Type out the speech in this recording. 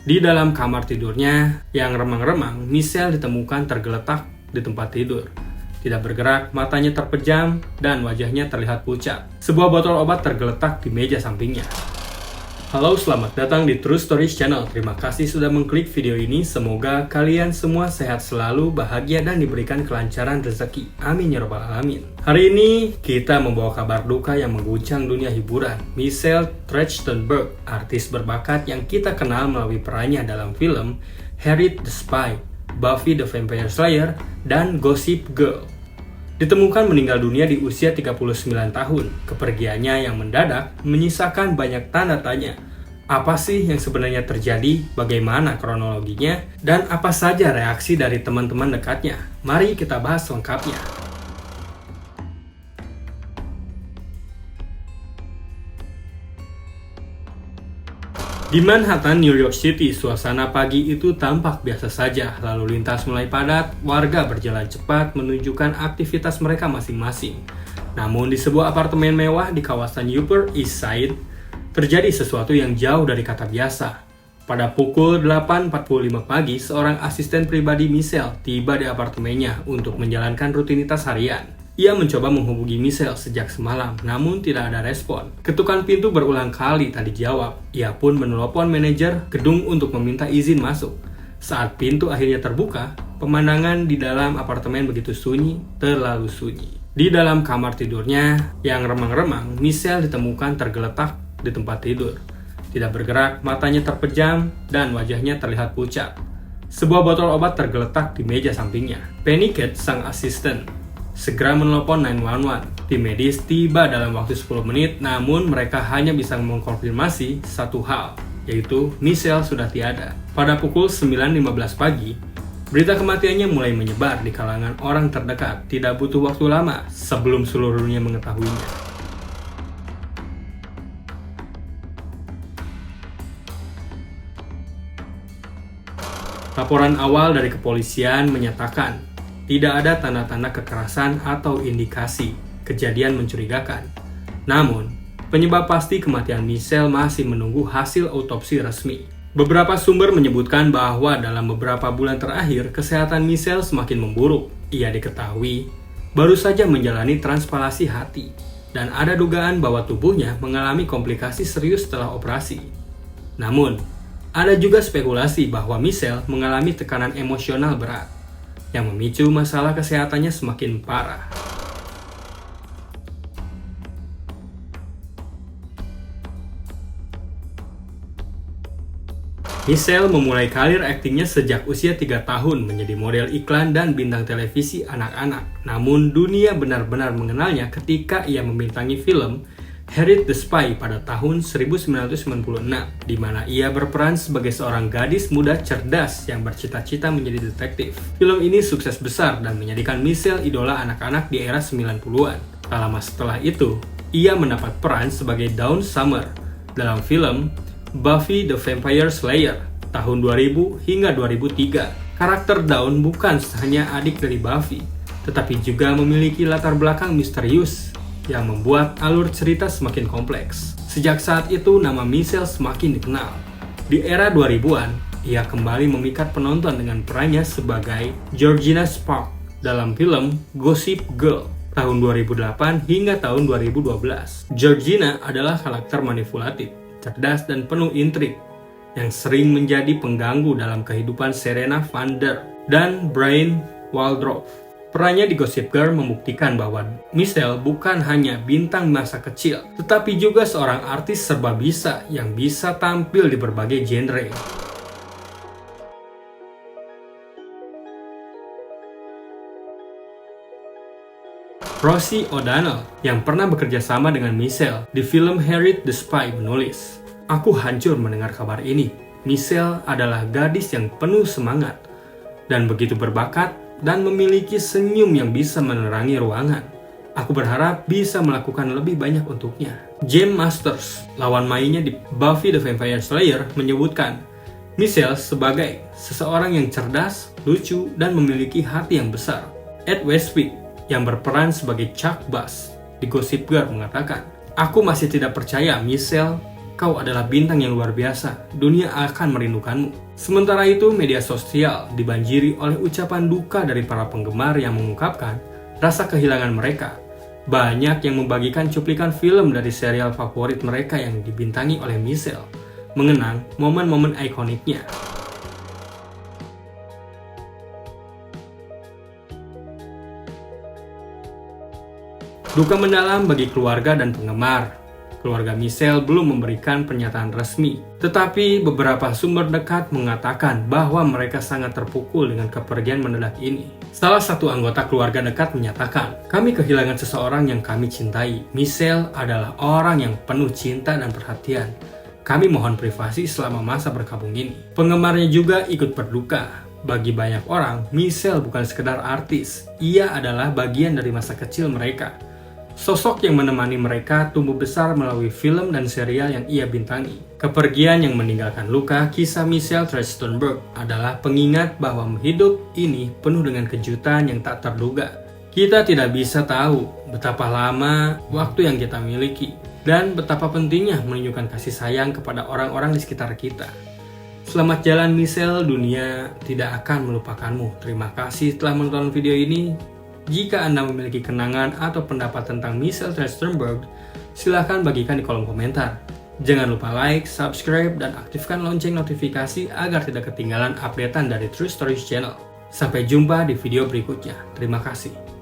Di dalam kamar tidurnya yang remang-remang, Michelle ditemukan tergeletak di tempat tidur. Tidak bergerak, matanya terpejam, dan wajahnya terlihat pucat. Sebuah botol obat tergeletak di meja sampingnya. Halo, selamat datang di True Stories Channel. Terima kasih sudah mengklik video ini. Semoga kalian semua sehat selalu, bahagia, dan diberikan kelancaran rezeki. Amin ya rabbal alamin. Hari ini kita membawa kabar duka yang mengguncang dunia hiburan. Michelle Trachtenberg, artis berbakat yang kita kenal melalui perannya dalam film Harriet the Spy, Buffy the Vampire Slayer, dan Gossip Girl, ditemukan meninggal dunia di usia 39 tahun. Kepergiannya yang mendadak menyisakan banyak tanda tanya. Apa sih yang sebenarnya terjadi? Bagaimana kronologinya? Dan apa saja reaksi dari teman-teman dekatnya? Mari kita bahas lengkapnya. Di Manhattan, New York City, suasana pagi itu tampak biasa saja. Lalu lintas mulai padat, warga berjalan cepat menunjukkan aktivitas mereka masing-masing. Namun di sebuah apartemen mewah di kawasan Upper East Side, terjadi sesuatu yang jauh dari kata biasa. Pada pukul 8.45 pagi, seorang asisten pribadi Michelle tiba di apartemennya untuk menjalankan rutinitas harian. Ia mencoba menghubungi Michelle sejak semalam, namun tidak ada respon. Ketukan pintu berulang kali tak dijawab. Ia pun menelepon manajer gedung untuk meminta izin masuk. Saat pintu akhirnya terbuka, pemandangan di dalam apartemen begitu sunyi, terlalu sunyi. Di dalam kamar tidurnya yang remang-remang, Michelle ditemukan tergeletak di tempat tidur. Tidak bergerak, matanya terpejam, dan wajahnya terlihat pucat. Sebuah botol obat tergeletak di meja sampingnya. Paniket, sang asisten, segera menelpon 911. Tim medis tiba dalam waktu 10 menit, namun mereka hanya bisa mengkonfirmasi satu hal, yaitu Michelle sudah tiada. Pada pukul 9.15 pagi, berita kematiannya mulai menyebar di kalangan orang terdekat. Tidak butuh waktu lama sebelum seluruh dunia mengetahuinya. Laporan awal dari kepolisian menyatakan tidak ada tanda-tanda kekerasan atau indikasi kejadian mencurigakan. Namun, penyebab pasti kematian Michelle masih menunggu hasil autopsi resmi. Beberapa sumber menyebutkan bahwa dalam beberapa bulan terakhir, kesehatan Michelle semakin memburuk. Ia diketahui baru saja menjalani transplantasi hati, dan ada dugaan bahwa tubuhnya mengalami komplikasi serius setelah operasi. Namun, ada juga spekulasi bahwa Michelle mengalami tekanan emosional berat yang memicu masalah kesehatannya semakin parah. Michelle memulai karir aktingnya sejak usia 3 tahun menjadi model iklan dan bintang televisi anak-anak. Namun dunia benar-benar mengenalnya ketika ia membintangi film Harriet the Spy pada tahun 1996, di mana ia berperan sebagai seorang gadis muda cerdas yang bercita-cita menjadi detektif. Film ini sukses besar dan menjadikan Michelle idola anak-anak di era 90-an. Tak lama setelah itu, ia mendapat peran sebagai Dawn Summer dalam film Buffy the Vampire Slayer tahun 2000 hingga 2003. Karakter Dawn bukan hanya adik dari Buffy, tetapi juga memiliki latar belakang misterius yang membuat alur cerita semakin kompleks. Sejak saat itu, nama Michelle semakin dikenal. Di era 2000-an, ia kembali memikat penonton dengan perannya sebagai Georgina Sparks dalam film Gossip Girl tahun 2008 hingga tahun 2012. Georgina adalah karakter manipulatif, cerdas, dan penuh intrik yang sering menjadi pengganggu dalam kehidupan Serena van der dan Brian Waldorf. Perannya di Gossip Girl membuktikan bahwa Michelle bukan hanya bintang masa kecil, tetapi juga seorang artis serba bisa yang bisa tampil di berbagai genre. Rosie O'Donnell yang pernah bekerja sama dengan Michelle di film Harriet the Spy menulis, "Aku hancur mendengar kabar ini. Michelle adalah gadis yang penuh semangat dan begitu berbakat dan memiliki senyum yang bisa menerangi ruangan. Aku berharap bisa melakukan lebih banyak untuknya." James Masters, lawan mainnya di Buffy the Vampire Slayer, menyebutkan Michelle sebagai seseorang yang cerdas, lucu, dan memiliki hati yang besar. Ed Westwick yang berperan sebagai Chuck Bass di Gossip Girl mengatakan, "Aku masih tidak percaya Michelle kau adalah bintang yang luar biasa, dunia akan merindukanmu. Sementara itu, media sosial dibanjiri oleh ucapan duka dari para penggemar yang mengungkapkan rasa kehilangan mereka. Banyak yang membagikan cuplikan film dari serial favorit mereka yang dibintangi oleh Michelle, mengenang momen-momen ikoniknya. Duka mendalam bagi keluarga dan penggemar. Keluarga Michelle belum memberikan pernyataan resmi, tetapi beberapa sumber dekat mengatakan bahwa mereka sangat terpukul dengan kepergian mendadak ini. Salah satu anggota keluarga dekat menyatakan, "Kami kehilangan seseorang yang kami cintai. Michelle adalah orang yang penuh cinta dan perhatian. Kami mohon privasi selama masa berkabung ini." Penggemarnya juga ikut berduka. Bagi banyak orang, Michelle bukan sekedar artis. Ia adalah bagian dari masa kecil mereka. Sosok yang menemani mereka tumbuh besar melalui film dan serial yang ia bintangi. Kepergian yang meninggalkan luka, kisah Michelle Trachtenberg adalah pengingat bahwa hidup ini penuh dengan kejutan yang tak terduga. Kita tidak bisa tahu betapa lama waktu yang kita miliki dan betapa pentingnya menunjukkan kasih sayang kepada orang-orang di sekitar kita. Selamat jalan Michelle, dunia tidak akan melupakanmu. Terima kasih telah menonton video ini. Jika Anda memiliki kenangan atau pendapat tentang Michelle Trachtenberg, silahkan bagikan di kolom komentar. Jangan lupa like, subscribe, dan aktifkan lonceng notifikasi agar tidak ketinggalan updatean dari True Stories Channel. Sampai jumpa di video berikutnya. Terima kasih.